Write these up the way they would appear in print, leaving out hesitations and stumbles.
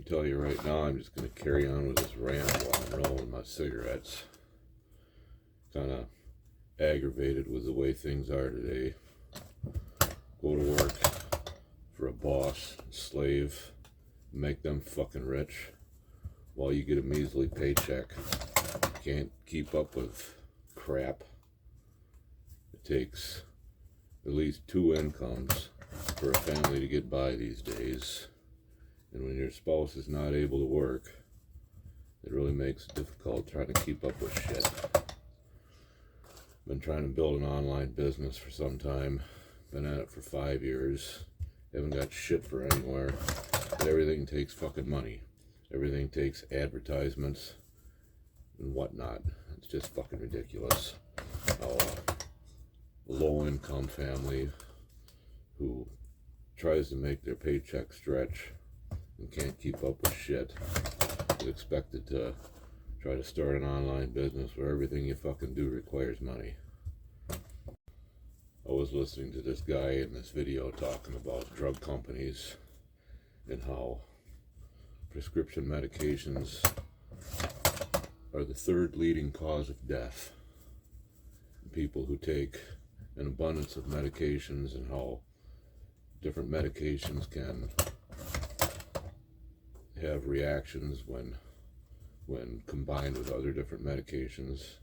tell you right now, I'm just going to carry on with this rant while I'm rolling my cigarettes. Kind of aggravated with the way things are today. Go to work for a boss, slave, make them fucking rich while you get a measly paycheck. Can't keep up with crap. It takes at least 2 incomes for a family to get by these days. And when your spouse is not able to work, it really makes it difficult trying to keep up with shit. Been trying to build an online business for some time. Been at it for 5 years. Haven't got shit for anywhere. But everything takes fucking money. Everything takes advertisements and whatnot. It's just fucking ridiculous. A low-income family who tries to make their paycheck stretch and can't keep up with shit is expected to try to start an online business where everything you fucking do requires money. I was listening to this guy in this video talking about drug companies and how prescription medications are the 3rd leading cause of death. People who take an abundance of medications, and how different medications can have reactions when combined with other different medications,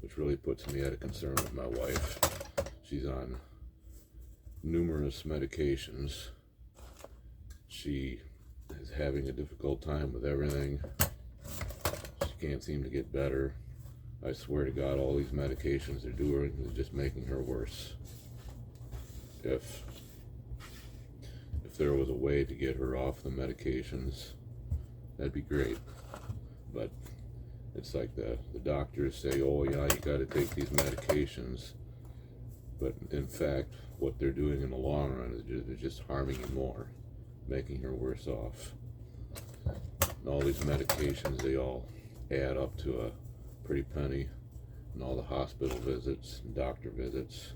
which really puts me at a concern with my wife. She's on numerous medications. She is having a difficult time with everything. She can't seem to get better. I swear to God, all these medications they're doing is just making her worse. If there was a way to get her off the medications, that'd be great. But it's like the doctors say, oh yeah, you got to take these medications. But in fact, what they're doing in the long run is they're just harming you more, making her worse off. And all these medications, they all add up to a pretty penny, and all the hospital visits and doctor visits.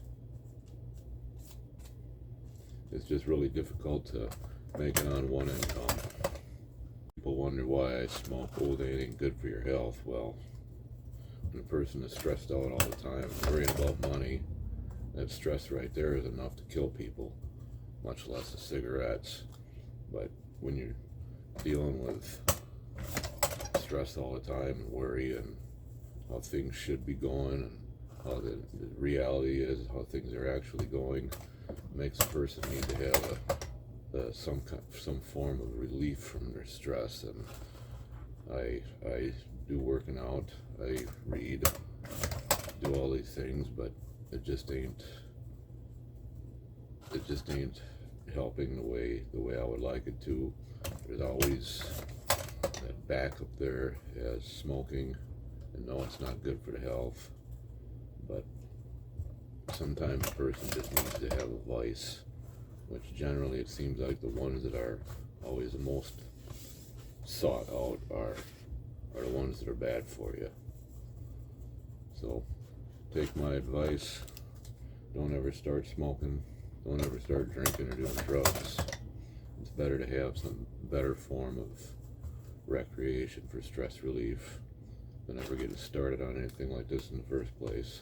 It's just really difficult to make it on one income. People wonder why I smoke. Oh, they ain't good for your health. Well, when a person is stressed out all the time, worried about money, that stress right there is enough to kill people, much less the cigarettes. But when you're dealing with stress all the time and worry and how things should be going and how the reality is, how things are actually going, makes a person need to have some form of relief from their stress. And I do working out, I read, do all these things, but it just ain't helping the way I would like it to. There's always that backup there as smoking, and no, it's not good for the health, but sometimes a person just needs to have a vice, which generally it seems like the ones that are always the most sought out are the ones that are bad for you. So take my advice, don't ever start smoking, don't ever start drinking or doing drugs. It's better to have some better form of recreation for stress relief than ever getting started on anything like this in the first place.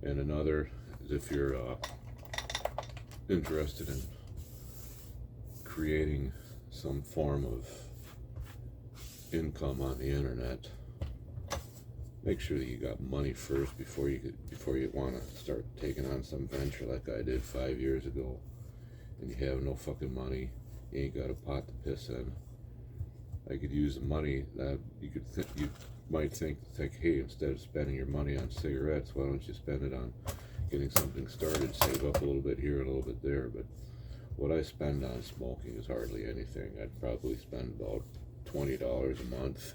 And another is, if you're interested in creating some form of income on the internet, make sure that you got money first before you want to start taking on some venture like I did 5 years ago. And you have no fucking money, you ain't got a pot to piss in. I could use the money that you might think, hey, instead of spending your money on cigarettes, why don't you spend it on getting something started, save up a little bit here and a little bit there. But what I spend on smoking is hardly anything. I'd probably spend about $20 a month.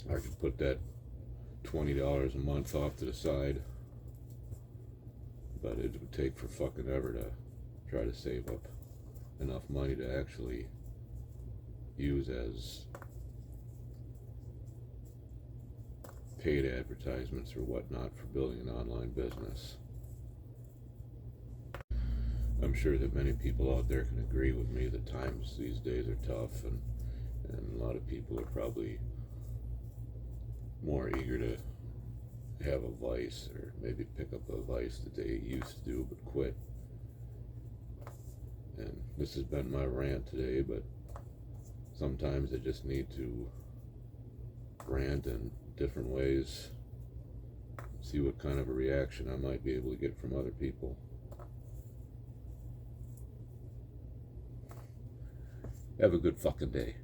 I could put that $20 a month off to the side, but it would take for fucking ever to try to save up enough money to actually use as paid advertisements or whatnot for building an online business. I'm sure that many people out there can agree with me that times these days are tough, and a lot of people are probably more eager to have a vice, or maybe pick up a vice that they used to do but quit. And this has been my rant today, but sometimes I just need to rant in different ways, see what kind of a reaction I might be able to get from other people. Have a good fucking day.